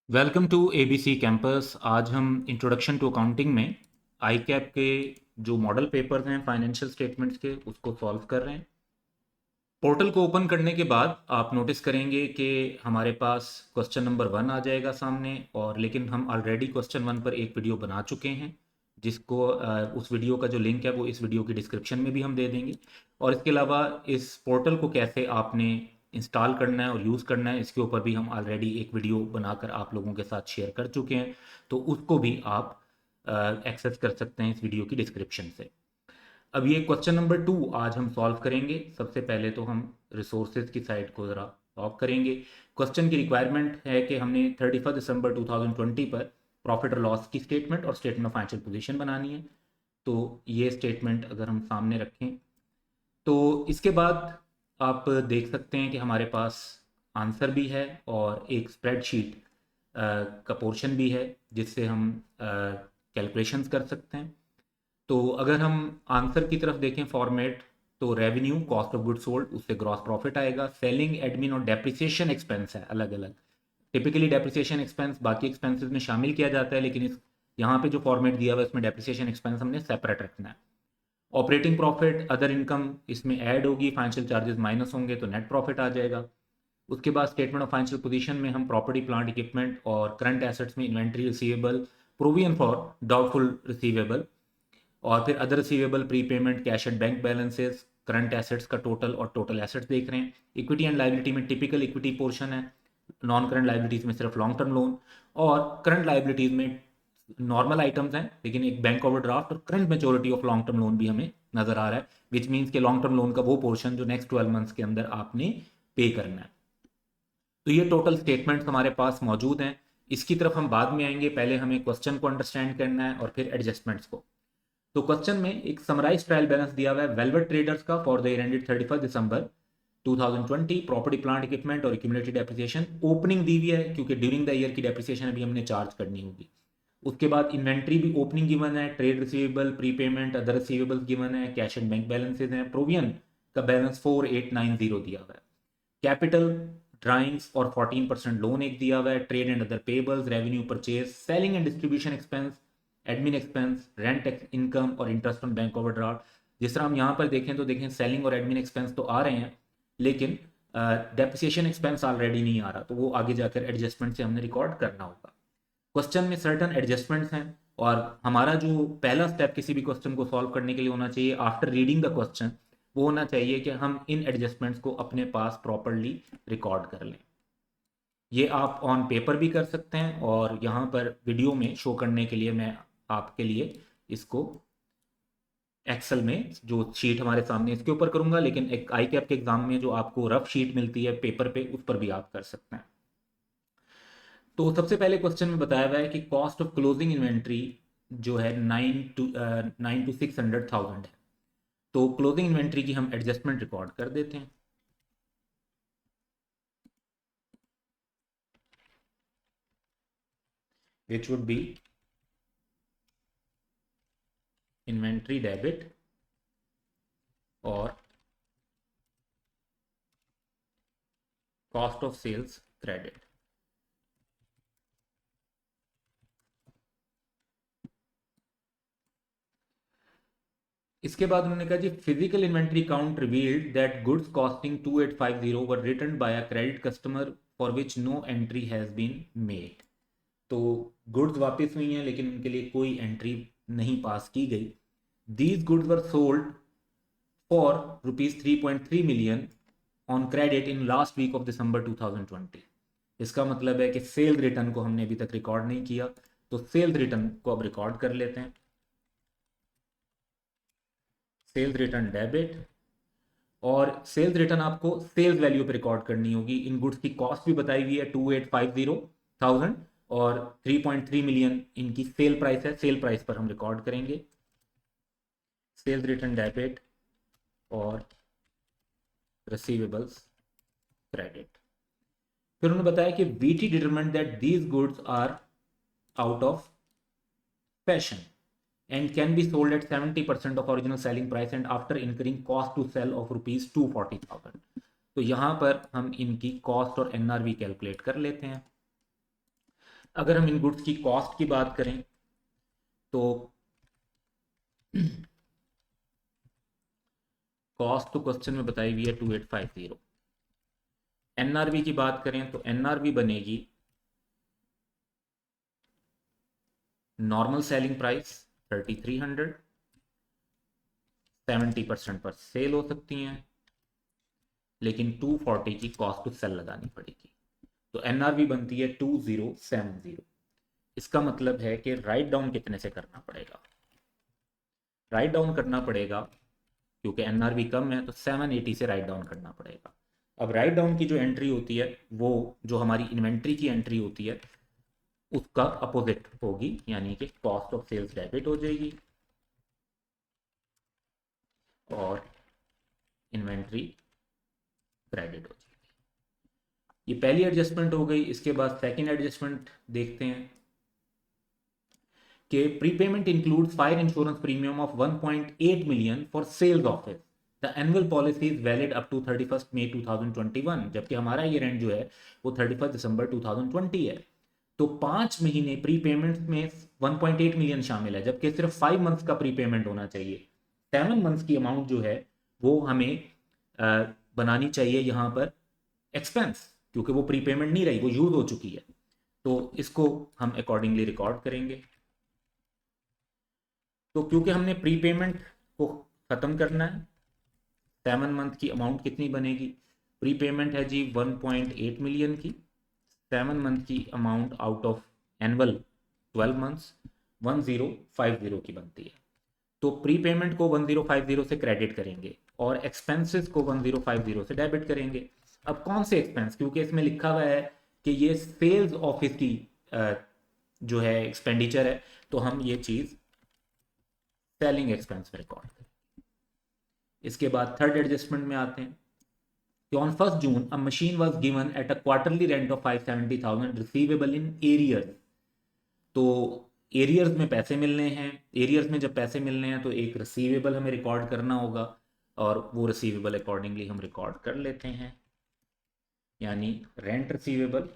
Welcome to ABC campus. आज हम introduction to accounting में आई कैप के जो मॉडल पेपर्स हैं फाइनेंशियल स्टेटमेंट्स के उसको सॉल्व कर रहे हैं। पोर्टल को ओपन करने के बाद आप नोटिस करेंगे कि हमारे पास क्वेश्चन नंबर 1 आ जाएगा सामने, और लेकिन हम ऑलरेडी क्वेश्चन 1 पर एक वीडियो बना चुके हैं, जिसको उस वीडियो का जो लिंक है वो इस वीडियो की डिस्क्रिप्शन में भी हम दे देंगे। और इसके अलावा इस पोर्टल को कैसे आपने इंस्टॉल करना है और यूज़ करना है, इसके ऊपर भी हम ऑलरेडी एक वीडियो बनाकर आप लोगों के साथ शेयर कर चुके हैं, तो उसको भी आप एक्सेस कर सकते हैं इस वीडियो की डिस्क्रिप्शन से। अब ये क्वेश्चन नंबर 2 आज हम सॉल्व करेंगे। सबसे पहले तो हम रिसोर्सेज की साइड को ज़रा ऑफ करेंगे। क्वेश्चन की रिक्वायरमेंट है कि हमने 31 दिसंबर 2020 पर प्रॉफिट और लॉस की स्टेटमेंट और स्टेटमेंट ऑफ फाइनेंशियल पोजीशन बनानी है। तो ये स्टेटमेंट अगर हम सामने रखें तो इसके बाद आप देख सकते हैं कि हमारे पास आंसर भी है और एक स्प्रेडशीट का पोर्शन भी है, जिससे हम कैलकुलेशंस कर सकते हैं। तो अगर हम आंसर की तरफ देखें फॉर्मेट, तो revenue cost of good sold, उससे ग्रॉस प्रॉफिट आएगा। सेलिंग एडमिन और डेप्रिसिएशन एक्सपेंस है अलग अलग। टिपिकली डेप्रिसिएशन एक्सपेंस बाकी एक्सपेंसेस में शामिल किया जाता है, लेकिन इस यहाँ पे जो फॉर्मेट दिया हुआ है उसमें डेप्रिसिएशन एक्सपेंस हमने सेपरेट रखना है। ऑपरेटिंग प्रॉफिट अदर इनकम इसमें ऐड होगी, फाइनेंशियल चार्जेस माइनस होंगे तो नेट प्रॉफिट आ जाएगा। उसके बाद स्टेटमेंट ऑफ फाइनेंशियल पोजीशन में हम प्रॉपर्टी प्लांट इक्विपमेंट और करंट एसेट्स में inventory receivable, provision for doubtful receivable, और फिर other receivable, prepayment, cash and bank balances, current assets का टोटल और टोटल एसेट्स देख रहे हैं। इक्विटी एंड लाइबिलिटी में टिपिकल इक्विटी पोर्शन है, नॉन करंट लाइबिलिटीज में सिर्फ लॉन्ग टर्म लोन, और करंट लाइबिलिटीज में नॉर्मल आइटम्स हैं लेकिन एक बैंक ओवरड्राफ्ट और current maturity of long term loan भी हमें नजर आ रहा है, विच मीन्स के लॉन्ग टर्म लोन का वो पोर्शन जो नेक्स्ट 12 मंथ्स के अंदर आपने पे करना है। तो ये टोटल स्टेटमेंट्स हमारे पास मौजूद हैं। इसकी तरफ हम बाद में आएंगे, पहले हमें क्वेश्चन को अंडरस्टैंड करना है और फिर एडजस्टमेंट्स को। तो क्वेश्चन में एक समराइज ट्रायल बैलेंस दिया हुआ है वेलवेट ट्रेडर्स का for the year ended 31 December 2020, property plant equipment और एक्यूमुलेटेड डेप्रिसिएशन। ओपनिंग दी हुई है क्योंकि ड्यूरिंग द ईयर की डेप्रिसिएशन अभी हमने चार्ज करनी होगी। उसके बाद इन्वेंट्री भी ओपनिंग गिवन है, trade receivable, prepayment, other receivables given है, कैश एंड बैंक बैलेंसेज हैं, प्रोविजन का बैलेंस 4890 दिया हुआ है। कैपिटल ड्राइंग्स और 14% लोन एक दिया हुआ है। Trade and other payables, revenue purchase, selling and distribution expense, admin expense, rent income और इंटरेस्ट ऑन बैंक ओवरड्राफ्ट। जिस तरह हम यहाँ पर देखें तो देखें सेलिंग और एडमिन एक्सपेंस तो आ रहे हैं, लेकिन डेप्रिसिएशन एक्सपेंस ऑलरेडी नहीं आ रहा, तो वो आगे जाकर एडजस्टमेंट से हमने रिकॉर्ड करना होगा। क्वेश्चन में सर्टन एडजस्टमेंट्स हैं, और हमारा जो पहला स्टेप किसी भी क्वेश्चन को सॉल्व करने के लिए होना चाहिए आफ्टर रीडिंग द क्वेश्चन, वो होना चाहिए कि हम इन एडजस्टमेंट्स को अपने पास प्रॉपरली रिकॉर्ड कर लें। ये आप ऑन पेपर भी कर सकते हैं, और यहाँ पर वीडियो में शो करने के लिए मैं आपके लिए इसको एक्सेल में जो शीट हमारे सामने इसके ऊपर करूंगा, लेकिन एक आई कैप के एग्जाम में जो आपको रफ शीट मिलती है पेपर पे, उस पर भी आप कर सकते हैं। तो सबसे पहले क्वेश्चन में बताया हुआ है कि कॉस्ट ऑफ क्लोजिंग इन्वेंट्री जो है 9 to 600,000 है। तो क्लोजिंग इन्वेंट्री की हम एडजस्टमेंट रिकॉर्ड कर देते हैं। Which would be inventory debit और कॉस्ट ऑफ सेल्स क्रेडिट। इसके बाद उन्होंने कहा जी physical inventory count revealed that goods costing 2850 were returned by a credit customer for which no entry has been made. तो गुड्स वापस हुई हैं लेकिन उनके लिए कोई एंट्री नहीं पास की गई। These goods were sold for ₹3.3 million on credit in last week of December 2020। इसका मतलब है कि सेल रिटर्न को हमने अभी तक रिकॉर्ड नहीं किया, तो सेल रिटर्न को अब रिकॉर्ड कर लेते हैं। सेल्स रिटर्न डेबिट, और सेल्स रिटर्न आपको सेल्स वैल्यू पे रिकॉर्ड करनी होगी। इन गुड्स की कॉस्ट भी बताई हुई है 2850,000, और 3.3 million इनकी सेल प्राइस है, सेल प्राइस पर हम रिकॉर्ड करेंगे सेल्स रिटर्न डेबिट और रिसीवेबल्स क्रेडिट। फिर उन्होंने बताया कि VT determined that these goods are out of fashion and can be sold at 70% of original selling price and after incurring cost to sell of ₹240,000। तो यहाँ पर हम इनकी कॉस्ट और एनआरवी कैलकुलेट कर लेते हैं। अगर हम इन गुड्स की कॉस्ट की बात करें तो कॉस्ट तो क्वेश्चन में बताई हुई है 2850। एनआरवी की बात करें तो एनआरवी बनेगी नॉर्मल सेलिंग प्राइस 3300, 70% पर सेल हो सकती हैं, लेकिन 240 की कॉस्ट टू सेल लगानी पड़ेगी। तो एनआरवी बनती है 2070। इसका मतलब है कि राइट डाउन कितने से करना पड़ेगा? राइट डाउन करना पड़ेगा, क्योंकि एनआरवी कम है तो 780 से राइट डाउन करना पड़ेगा। अब राइट डाउन की जो एंट्री होती है वो जो हमारी इन्वेंट्री की एंट्री होती है उसका अपोजिट होगी, यानी कि कॉस्ट ऑफ सेल्स डेबिट हो जाएगी और इन्वेंट्री क्रेडिट हो जाएगी। ये पहली एडजस्टमेंट हो गई। इसके बाद सेकंड एडजस्टमेंट देखते हैं कि prepayment includes fire insurance premium of 1.8 million for sales office. The annual policy is valid up to 31 May 2021, जबकि हमारा ये रेंट जो है वो 31 दिसंबर 2020 है। तो 5 महीने प्री पेमेंट में 1.8 मिलियन शामिल है, जबकि सिर्फ 5 मंथ्स का प्री पेमेंट होना चाहिए। 7 मंथ्स की अमाउंट जो है वो हमें बनानी चाहिए यहाँ पर एक्सपेंस, क्योंकि वो प्री पेमेंट नहीं रही, वो यूज हो चुकी है। तो इसको हम अकॉर्डिंगली रिकॉर्ड करेंगे। तो क्योंकि हमने प्री पेमेंट को ख़त्म करना है, 7 मंथ की अमाउंट कितनी बनेगी? प्री पेमेंट है जी 1.8 मिलियन की, 7 मंथ की amount out of annual 12 months 1050 की बनती है। तो प्री पेमेंट को 1050 से क्रेडिट करेंगे और एक्सपेंसेस को 1050 से डेबिट करेंगे। अब कौन से एक्सपेंस? क्योंकि इसमें लिखा हुआ है कि ये सेल्स ऑफिस की जो है एक्सपेंडिचर है, तो हम ये चीज़ सेलिंग एक्सपेंस में रिकॉर्ड करें। इसके बाद थर्ड एडजस्टमेंट में आते हैं कि on 1 June a machine was given at a quarterly rent of 570,000 receivable in arrears. तो एरियर्स में पैसे मिलने हैं, एरियर्स में जब पैसे मिलने हैं तो एक रिसीवेबल हमें रिकॉर्ड करना होगा, और वो रिसीवेबल अकॉर्डिंगली हम रिकॉर्ड कर लेते हैं, यानी रेंट रिसीवेबल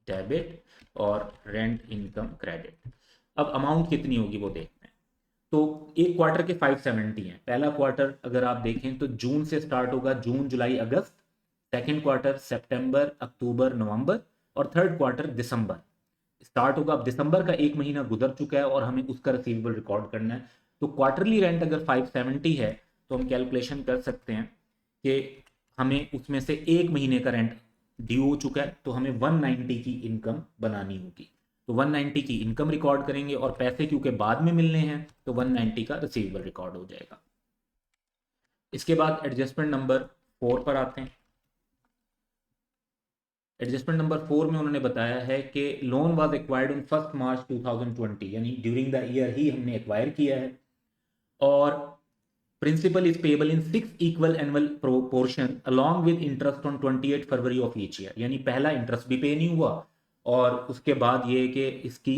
डेबिट और रेंट इनकम क्रेडिट। अब अमाउंट कितनी होगी वो देखते हैं। तो एक क्वार्टर के 570 हैं। पहला क्वार्टर अगर आप देखें तो जून से स्टार्ट होगा, जून जुलाई अगस्त। सेकेंड क्वार्टर सितंबर अक्टूबर नवंबर, और थर्ड क्वार्टर दिसंबर स्टार्ट होगा। अब दिसंबर का एक महीना गुजर चुका है और हमें उसका रिसीवेबल रिकॉर्ड करना है। तो क्वार्टरली रेंट अगर 570 है तो हम कैलकुलेशन कर सकते हैं कि हमें उसमें से एक महीने का रेंट ड्यू हो चुका है, तो हमें 190 की इनकम बनानी होगी। तो 190 की इनकम रिकॉर्ड करेंगे और पैसे क्योंकि बाद में मिलने हैं तो 190 का रिसीवेबल रिकॉर्ड हो जाएगा। इसके बाद एडजस्टमेंट नंबर 4 पर आते हैं। एडजस्टमेंट नंबर 4 में उन्होंने बताया है कि लोन वाज एक्वायर्ड ऑन 1 मार्च 2020, यानी ड्यूरिंग द ईयर ही हमने एक्वायर किया है, और principal is payable in 6 equal annual portion along with interest on 28 February of each year. यानी पहला इंटरेस्ट भी पे नहीं हुआ और उसके बाद ये कि इसकी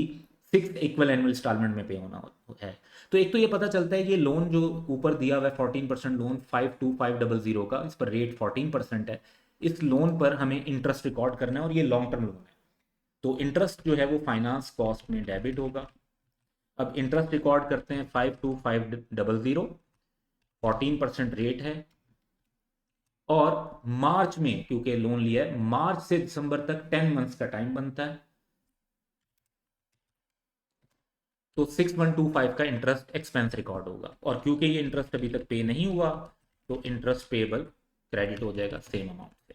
6 इक्वल एनुअल इंस्टॉलमेंट में पे होना है। तो एक तो ये पता चलता है ये लोन जो ऊपर दिया हुआ है 14% लोन 52500 का, इस पर रेट 14% है। इस लोन पर हमें इंटरेस्ट रिकॉर्ड करना है और ये लॉन्ग टर्म लोन है, तो इंटरेस्ट जो है वो फाइनेंस कॉस्ट में डेबिट होगा। अब इंटरेस्ट रिकॉर्ड करते हैं 52500, 14% रेट है, और मार्च में क्योंकि लोन लिया है, मार्च से दिसंबर तक 10 मंथ्स का टाइम बनता है, तो 6125 का इंटरेस्ट एक्सपेंस रिकॉर्ड होगा। और क्योंकि ये इंटरेस्ट अभी तक पे नहीं हुआ तो इंटरेस्ट पेबल क्रेडिट हो जाएगा सेम अमाउंट से।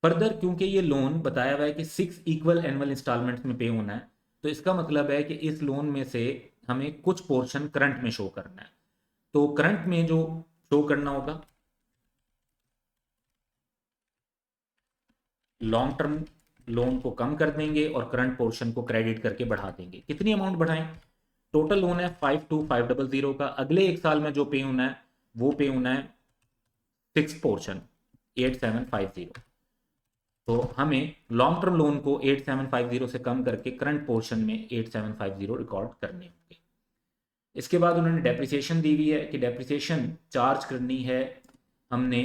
फर्दर क्योंकि ये लोन बताया हुआ है कि 6 इक्वल एनुअल इंस्टॉलमेंट्स में पे होना है, तो इसका मतलब है कि इस लोन में से हमें कुछ पोर्शन करंट में शो करना है। तो करंट में जो शो करना होगा, लॉन्ग टर्म लोन को कम कर देंगे और करंट पोर्शन को क्रेडिट करके बढ़ा देंगे। कितनी अमाउंट बढ़ाएं? टोटल लोन है 52500 का, अगले एक साल में जो पे होना है वो पे होना है 6 पोर्शन 8750। तो हमें लॉन्ग टर्म लोन को 8750 से कम करके करंट पोर्शन में 8750 रिकॉर्ड करने होंगे। इसके बाद उन्होंने डेप्रिसिएशन दी हुई है कि डेप्रिसिएशन चार्ज करनी है हमने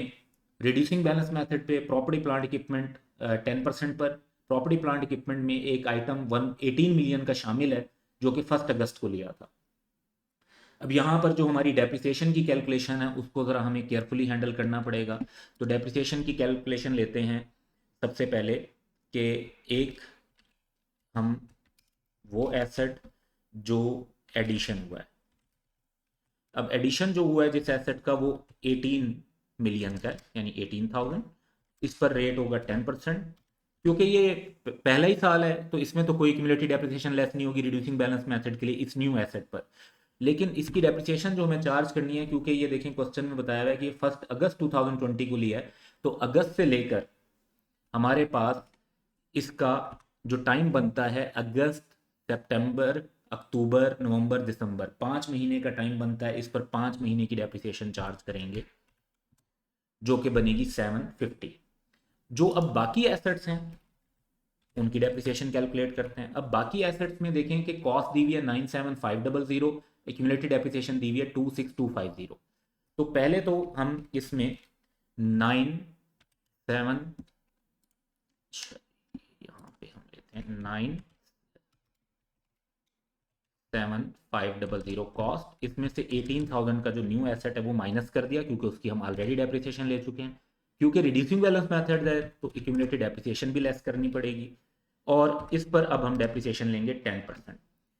रिड्यूसिंग बैलेंस मेथड पे प्रॉपर्टी प्लांट इक्विपमेंट 10% पर, प्रॉपर्टी प्लांट इक्विपमेंट में एक आइटम 118 मिलियन का शामिल है जो कि 1 अगस्त को लिया था। अब यहाँ पर जो हमारी डेप्रिसिएशन की कैलकुलेशन है उसको ज़रा हमें केयरफुली हैंडल करना पड़ेगा। तो डेप्रिसिएशन की कैलकुलेशन लेते हैं सबसे पहले कि एक हम वो एसेट जो एडिशन हुआ है, अब एडिशन जो हुआ है जिस एसेट का वो 18 मिलियन का है यानी 18,000, इस पर रेट होगा 10%। क्योंकि ये पहला ही साल है तो इसमें तो कोई क्यूमुलेटिव डेप्रिसिएशन लेस नहीं होगी रिड्यूसिंग बैलेंस मेथड के लिए इस न्यू एसेट पर, लेकिन इसकी डेप्रिसिएशन जो हमें चार्ज करनी है, क्योंकि ये देखें क्वेश्चन में बताया हुआ है कि 1 अगस्त 2020 को लिया है, तो अगस्त से लेकर हमारे पास इसका जो टाइम बनता है अगस्त, सितंबर, अक्टूबर, नवंबर, दिसंबर, 5 महीने का टाइम बनता है। इस पर 5 महीने की डेप्रिसिएशन चार्ज करेंगे जो कि बनेगी 750। जो अब बाकी एसेट्स हैं उनकी डेप्रिसिएशन कैलकुलेट करते हैं। अब बाकी एसेट्स में देखें कि कॉस्ट दी हुई है 97500, एक्यूमुलेटेड डेप्रिसिएशन दी हुई है 26250। तो पहले तो हम इसमें 97500 कॉस्ट, इसमें से 18,000 का जो न्यू एसेट है वो माइनस कर दिया क्योंकि उसकी हम ऑलरेडी डेप्रिसिएशन ले चुके हैं। क्योंकि रिड्यूसिंग बैलेंस मेथड है तो एक्यूमुलेटेड डेप्रिसिएशन भी लेस करनी पड़ेगी, और इस पर अब हम डेप्रिसिएशन लेंगे 10%।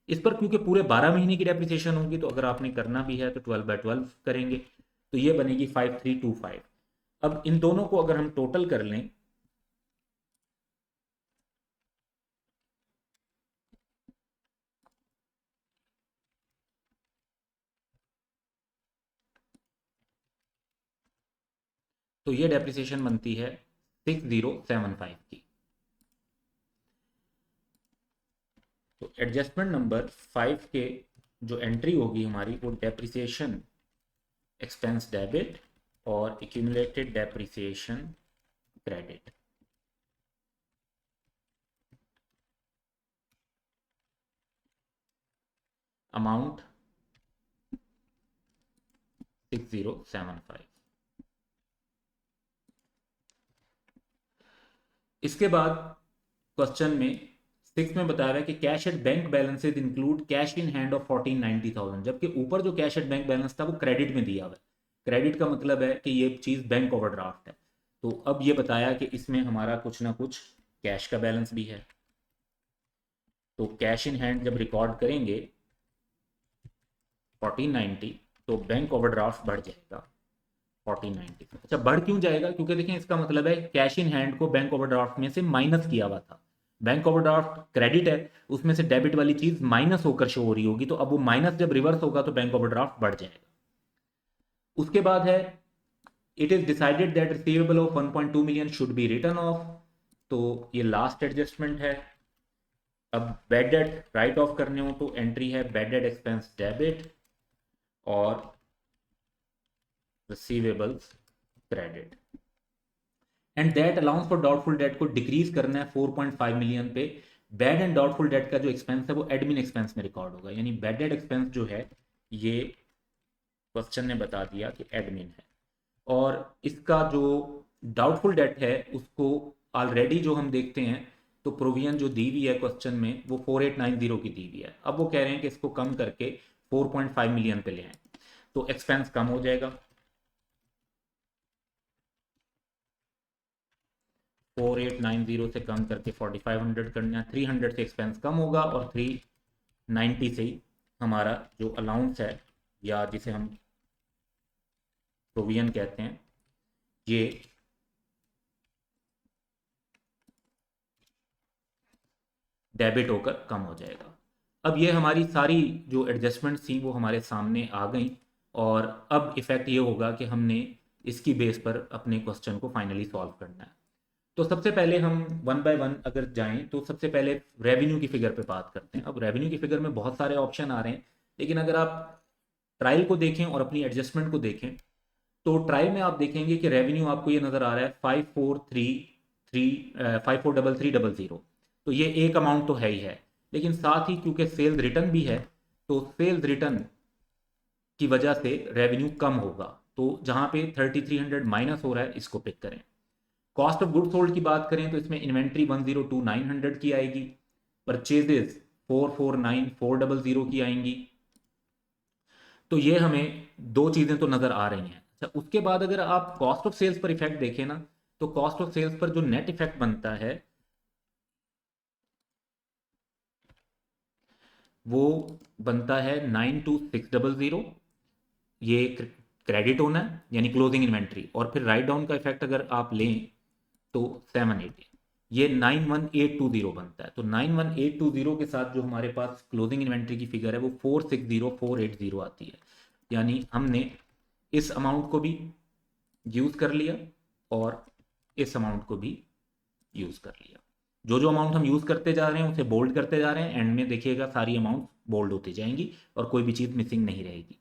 इस पर क्योंकि पूरे 12 महीने की डेप्रिसिएशन होगी तो अगर आपने करना भी है तो 12/12 करेंगे, तो ये बनेगी 5325। अब इन दोनों को अगर हम टोटल कर लें तो ये डेप्रिसिएशन बनती है 6075 की। तो एडजस्टमेंट नंबर 5 के जो एंट्री होगी हमारी वो डेप्रिसिएशन एक्सपेंस डेबिट और एक्यूमुलेटेड डेप्रिसिएशन क्रेडिट। अमाउंट 6075। इसके बाद क्वेश्चन में 6 में बताया है कि cash at bank balances include cash in hand of 1490,000, जबकि ऊपर जो कैश एट बैंक बैलेंस था वो क्रेडिट में दिया हुआ है। क्रेडिट का मतलब है कि ये चीज़ बैंक ओवरड्राफ्ट है। तो अब ये बताया कि इसमें हमारा कुछ ना कुछ कैश का बैलेंस भी है, तो कैश इन हैंड जब रिकॉर्ड करेंगे 1490 तो बैंक ओवरड्राफ्ट बढ़ जाएगा 1490। अच्छा, बढ़ क्यों जाएगा? क्योंकि देखें इसका मतलब है कैश इन हैंड को बैंक ओवरड्राफ्ट में से माइनस किया हुआ था। बैंक ओवरड्राफ्ट क्रेडिट है, उसमें से डेबिट वाली चीज माइनस होकर शो हो रही होगी, तो अब वो माइनस जब रिवर्स होगा तो बैंक ओवरड्राफ्ट बढ़ जाएगा। उसके बाद है it is decided that receivable of 1.2 million should be return of, तो ये लास्ट एडजस्टमेंट है। अब बैड डेट राइट ऑफ करने हो तो एंट्री है बैड डेट एक्सपेंस डेबिट और receivables credit, and that allowance for doubtful debt को डिक्रीज करना है 4.5 मिलियन पे। बैड एंड डाउटफुल डेट का जो एक्सपेंस है वो एडमिन एक्सपेंस में रिकॉर्ड होगा, यानी बैड डेट एक्सपेंस जो है ये क्वेश्चन ने बता दिया कि एडमिन है, और इसका जो डाउटफुल डेट है उसको ऑलरेडी जो हम देखते हैं तो प्रोविजन जो दी हुई है क्वेश्चन में वो 4890 की दी हुई है। अब वो कह रहे हैं कि इसको कम करके 4.5 मिलियन पे ले आए तो एक्सपेंस कम हो जाएगा। 4890 से कम करके 4500 करना है, 300 से एक्सपेंस कम होगा और 390 से ही हमारा जो अलाउंस है या जिसे हम प्रोविजन कहते हैं ये डेबिट होकर कम हो जाएगा। अब ये हमारी सारी जो एडजस्टमेंट थी वो हमारे सामने आ गई, और अब इफेक्ट ये होगा कि हमने इसकी बेस पर अपने क्वेश्चन को फाइनली सॉल्व करना है। तो सबसे पहले हम 1 बाय 1 अगर जाएं तो सबसे पहले रेवेन्यू की फिगर पे बात करते हैं। अब रेवेन्यू की फिगर में बहुत सारे ऑप्शन आ रहे हैं, लेकिन अगर आप ट्रायल को देखें और अपनी एडजस्टमेंट को देखें तो ट्रायल में आप देखेंगे कि रेवेन्यू आपको ये नज़र आ रहा है 543300, तो ये एक अमाउंट तो है ही है, लेकिन साथ ही क्योंकि सेल्स रिटर्न भी है तो सेल्स रिटर्न की वजह से रेवेन्यू कम होगा, तो जहाँ पे 3300 माइनस हो रहा है इसको पिक करें। कॉस्ट ऑफ गुड सोल्ड की बात करें तो इसमें इन्वेंट्री 102,900 की आएगी, परचेजेस 449,400 की आएंगी। तो ये हमें दो चीज़ें तो नज़र आ रही हैं। अच्छा, उसके बाद अगर आप कॉस्ट ऑफ सेल्स पर इफेक्ट देखें ना, तो कॉस्ट ऑफ सेल्स पर जो नेट इफेक्ट बनता है वो बनता है 92600। ये क्रेडिट होना है यानी क्लोजिंग इन्वेंट्री, और फिर राइट डाउन का इफेक्ट अगर आप लें तो 780, ये 91820 बनता है। तो 91820 के साथ जो हमारे पास क्लोजिंग इन्वेंट्री की फिगर है वो 460480 आती है। यानी हमने इस अमाउंट को भी यूज़ कर लिया और इस अमाउंट को भी यूज़ कर लिया। जो जो अमाउंट हम यूज़ करते जा रहे हैं उसे बोल्ड करते जा रहे हैं, एंड में देखिएगा सारी अमाउंट बोल्ड होती जाएंगी और कोई भी चीज़ मिसिंग नहीं रहेगी।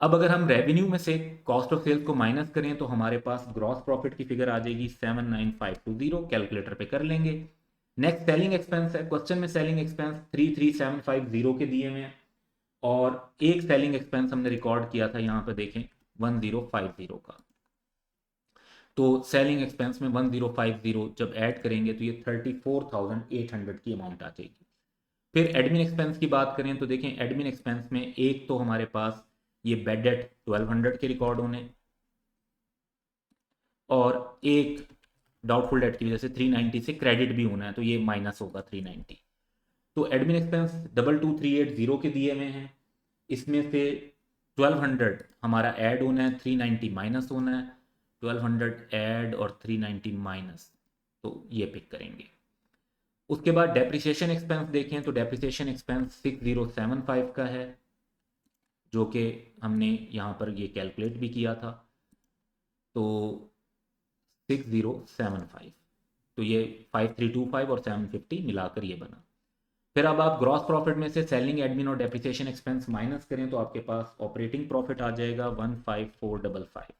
अब अगर हम रेवेन्यू में से कॉस्ट ऑफ सेल्स को माइनस करें तो हमारे पास ग्रॉस प्रॉफिट की फिगर आ जाएगी 79520, कैलकुलेटर पे कर लेंगे। नेक्स्ट सेलिंग एक्सपेंस है, क्वेश्चन में सेलिंग एक्सपेंस 33750 के दिए हुए हैं, और एक सेलिंग एक्सपेंस हमने रिकॉर्ड किया था यहाँ पे देखें 1050 का। तो सेलिंग एक्सपेंस में 1050 जब ऐड करेंगे तो ये 34,800 की अमाउंट आ जाएगी। फिर एडमिन एक्सपेंस की बात करें तो देखें एडमिन एक्सपेंस में एक तो हमारे पास ये बेड डेट 1200 के रिकॉर्ड होने, और एक डाउटफुल डेट की वजह से 390 से क्रेडिट भी होना है, तो ये माइनस होगा 390। तो एडमिन एक्सपेंस 22380 के दिए हुए हैं, इसमें से 1200 हमारा ऐड होना है, 390 माइनस होना है। 1200 ऐड और 390 माइनस, तो ये पिक करेंगे। उसके बाद डेप्रिसिएशन एक्सपेंस देखें तो डेप्रिसिएशन एक्सपेंस 6075 का है, जो कि हमने यहाँ पर ये कैलकुलेट भी किया था। तो 6075, तो ये 5325 और 750 मिलाकर ये बना। फिर अब आप ग्रॉस प्रॉफिट में से सेलिंग एडमिन और डेप्रिसिएशन एक्सपेंस माइनस करें तो आपके पास ऑपरेटिंग प्रॉफिट आ जाएगा 15455।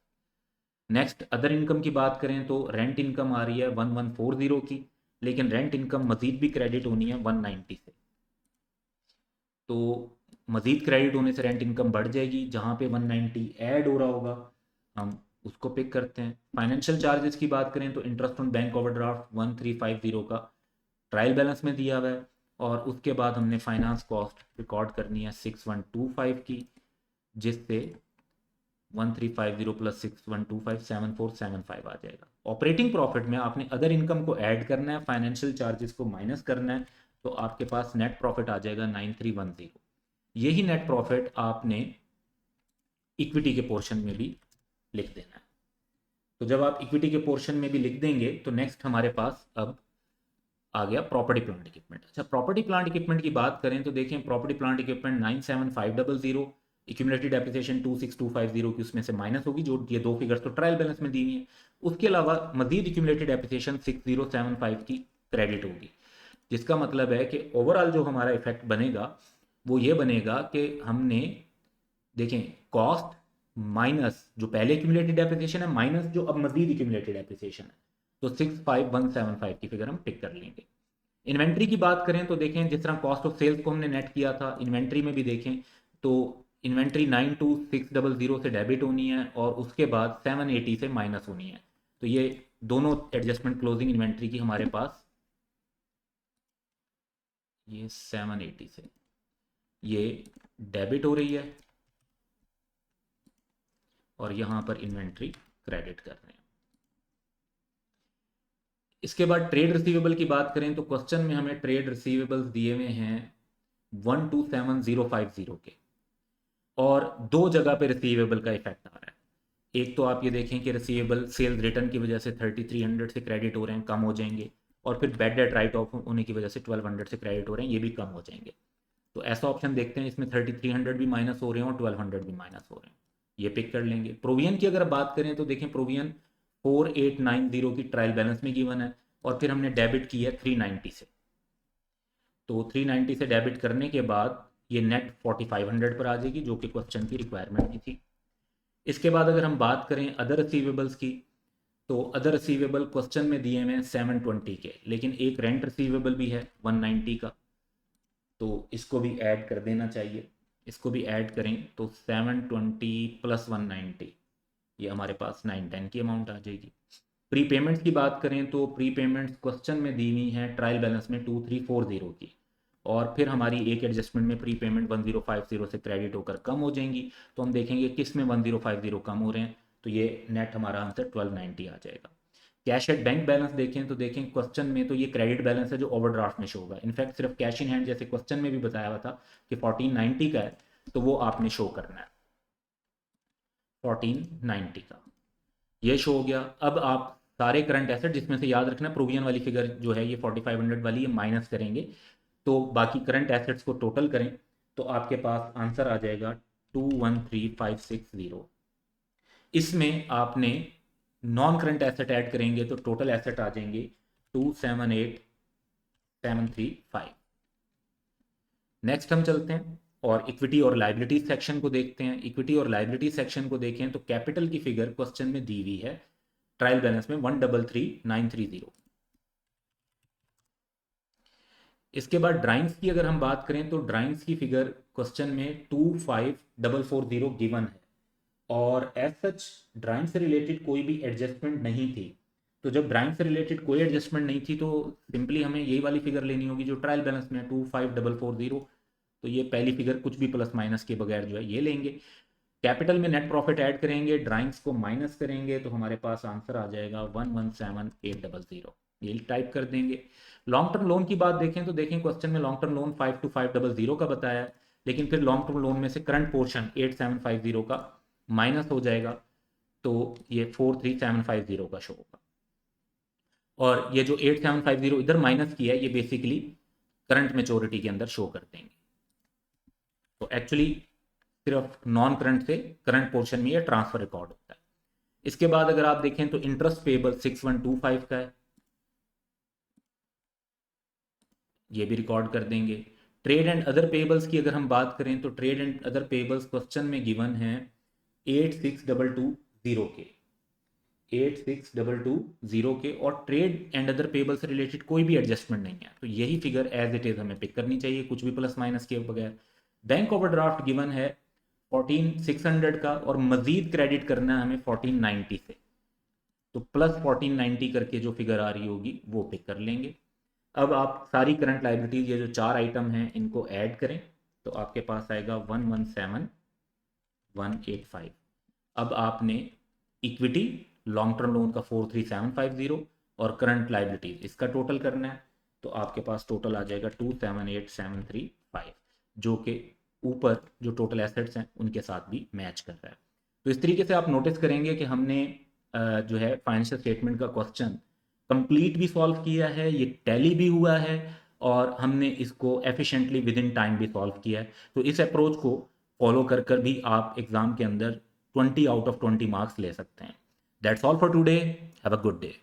नेक्स्ट अदर इनकम की बात करें तो रेंट इनकम आ रही है 1140 की, लेकिन रेंट इनकम मजीद भी क्रेडिट होनी है 190 से। तो मजीद क्रेडिट होने से रेंट इनकम बढ़ जाएगी, जहाँ पे 190 ऐड हो रहा होगा हम उसको पिक करते हैं। फाइनेंशियल चार्जेस की बात करें तो इंटरेस्ट ऑन बैंक ओवरड्राफ्ट 1350 का ट्रायल बैलेंस में दिया हुआ है, और उसके बाद हमने फाइनेंस कॉस्ट रिकॉर्ड करनी है 6125 की, जिससे 1350 प्लस 6125 7475 आ जाएगा। ऑपरेटिंग प्रॉफिट में आपने अदर इनकम को ऐड करना है, फाइनेंशियल चार्जेस को माइनस करना है, तो आपके पास नेट प्रॉफिट आ जाएगा 9310। यही नेट प्रॉफिट आपने इक्विटी के पोर्शन में भी लिख देना है। तो जब आप इक्विटी के पोर्शन में भी लिख देंगे तो नेक्स्ट हमारे पास अब आ गया प्रॉपर्टी प्लांट इक्विपमेंट। अच्छा, प्रॉपर्टी प्लांट इक्विपमेंट की बात करें तो देखें property plant equipment 97500, accumulated depreciation 26250 की उसमें से माइनस होगी, जो ये दो फिगर्स तो ट्रायल बैलेंस में दी हुई है। उसके अलावा मजीद एक्यूमुलेटेड डेप्रिसिएशन 6075 की क्रेडिट होगी, जिसका मतलब है कि ओवरऑल जो हमारा इफेक्ट बनेगा वो ये बनेगा कि हमने देखें कॉस्ट माइनस जो पहले एक्यूमुलेटेड डेप्रिसिएशन है माइनस जो अब मजीद एक्यूमुलेटेड डेप्रिसिएशन है, तो 65175 की फिगर हम पिक कर लेंगे। इन्वेंट्री की बात करें तो देखें जिस तरह कॉस्ट ऑफ सेल्स को हमने नेट किया था, इन्वेंट्री में भी देखें तो इन्वेंट्री 92600 से डेबिट होनी है और उसके बाद 780 से माइनस होनी है। तो ये दोनों एडजस्टमेंट क्लोजिंग इन्वेंट्री की हमारे पास ये 780 से ये डेबिट हो रही है और यहाँ पर इन्वेंट्री क्रेडिट कर रहे हैं। इसके बाद ट्रेड रिसीवेबल की बात करें तो क्वेश्चन में हमें ट्रेड रिसीवेबल्स दिए हुए हैं 127050 के, और दो जगह पे रिसीवेबल का इफेक्ट आ रहा है। एक तो आप ये देखें कि रिसीवेबल सेल्स रिटर्न की वजह से 3300 से क्रेडिट हो रहे हैं, कम हो जाएंगे, और फिर बैड डेट राइट ऑफ होने की वजह से 1200 से क्रेडिट हो रहे हैं, ये भी कम हो जाएंगे। तो ऐसा ऑप्शन देखते हैं इसमें 3300 भी माइनस हो रहे हैं और 1200 भी माइनस हो रहे हैं, ये पिक कर लेंगे। प्रोविजन की अगर बात करें तो देखें प्रोविजन 4890 की ट्रायल बैलेंस में गिवन है, और फिर हमने डेबिट की है 390 से। तो 390 से डेबिट करने के बाद ये नेट 4500 पर आ जाएगी, जो कि क्वेश्चन की रिक्वायरमेंट की थी। इसके बाद अगर हम बात करें अदर रिसीवेबल्स की, तो अदर रिसीवेबल क्वेश्चन में दिए हुए हैं 720 के, लेकिन एक रेंट रिसीवेबल भी है 190 का, तो इसको भी ऐड कर देना चाहिए। इसको भी ऐड करें तो 720 प्लस 190, ये हमारे पास 910 की अमाउंट आ जाएगी। प्रीपेमेंट्स की बात करें तो प्रीपेमेंट्स क्वेश्चन में दी हुई हैं ट्रायल बैलेंस में 2340 की, और फिर हमारी एक एडजस्टमेंट में प्रीपेमेंट 1050 से क्रेडिट होकर कम हो जाएंगी। तो हम देखेंगे किस में 1050 कम हो रहे हैं, तो ये नेट हमारा आंसर 1290 आ जाएगा। कैश एट बैंक बैलेंस देखें तो देखें क्वेश्चन में तो ये क्रेडिट बैलेंस है जो ओवरड्राफ्ट में शो होगा। इनफैक्ट सिर्फ कैश इन हैंड जैसे क्वेश्चन में भी बताया हुआ था कि 1490 का है, तो वो आपने शो करना है 1490 का, ये शो हो गया। अब आप सारे करंट एसेट, जिसमें से याद रखना प्रोविजन वाली फिगर जो है ये 4500 वाली, ये माइनस करेंगे तो बाकी करंट एसेट्स को टोटल करें तो आपके पास आंसर आ जाएगा 213560। इसमें आपने नॉन करंट एसेट ऐड करेंगे तो टोटल एसेट आ जाएंगे 278735। नेक्स्ट हम चलते हैं और इक्विटी और लाइबिलिटी सेक्शन को देखते हैं। इक्विटी और लाइबिलिटी सेक्शन को देखें तो कैपिटल की फिगर क्वेश्चन में दी हुई है ट्रायल बैलेंस में 133930। इसके बाद ड्राइंग्स की अगर हम बात करें तो ड्राइंग्स की फिगर क्वेश्चन में 25440 गिवन है, और एज सच ड्राइंग से रिलेटेड कोई भी एडजस्टमेंट नहीं थी। तो जब ड्राइंग से रिलेटेड कोई एडजस्टमेंट नहीं थी तो सिंपली हमें यही वाली फिगर लेनी होगी जो ट्रायल बैलेंस में है 25440। तो ये पहली फिगर कुछ भी प्लस माइनस के बगैर जो है ये लेंगे। कैपिटल में नेट प्रॉफिट ऐड करेंगे, ड्राइंग्स को माइनस करेंगे तो हमारे पास आंसर आ जाएगा 117800, ये टाइप कर देंगे। लॉन्ग टर्म लोन की बात देखें तो देखें क्वेश्चन में लॉन्ग टर्म लोन 52500 का बताया है, लेकिन फिर लॉन्ग टर्म लोन में से करंट पोर्शन 8750 का माइनस हो जाएगा तो ये 43750 का शो होगा। और ये जो 8750 इधर माइनस किया है ये बेसिकली करंट मेच्योरिटी के अंदर शो कर देंगे। तो एक्चुअली सिर्फ नॉन करंट से करंट पोर्शन में ये ट्रांसफर रिकॉर्ड होता है। इसके बाद अगर आप देखें तो इंटरेस्ट पेबल 6125 का है, ये भी रिकॉर्ड कर देंगे। ट्रेड एंड अदर पेबल्स की अगर हम बात करें तो trade and other payables question में गिवन है 8622 के, 8622 के, और ट्रेड एंड अदर पेबल से रिलेटेड कोई भी एडजस्टमेंट नहीं है तो यही फिगर एज इट इज हमें पिक करनी चाहिए, कुछ भी प्लस माइनस के बगैर। बैंक ओवरड्राफ्ट गिवन है 14600 का, और मजीद क्रेडिट करना है हमें 1490 से, तो प्लस 1490 करके जो फिगर आ रही होगी वो पिक कर लेंगे। अब आप सारी करंट लाइबिलिटीज ये जो चार आइटम हैं इनको ऐड करें तो आपके पास आएगा 117185। अब आपने इक्विटी लॉन्ग टर्म लोन का 43750 और करंट लाइबिलिटीज इसका टोटल करना है तो आपके पास टोटल आ जाएगा 278735, जो कि ऊपर जो टोटल एसेट्स हैं उनके साथ भी मैच कर रहा है। तो इस तरीके से आप नोटिस करेंगे कि हमने जो है फाइनेंशियल स्टेटमेंट का क्वेश्चन कंप्लीट भी सॉल्व किया है, ये टैली भी हुआ है, और हमने इसको एफिशिएंटली विद इन टाइम भी सॉल्व किया है। तो इस अप्रोच को फॉलो कर कर भी आप एग्जाम के अंदर 20 आउट ऑफ 20 मार्क्स ले सकते हैं। That's all for today, have a good day.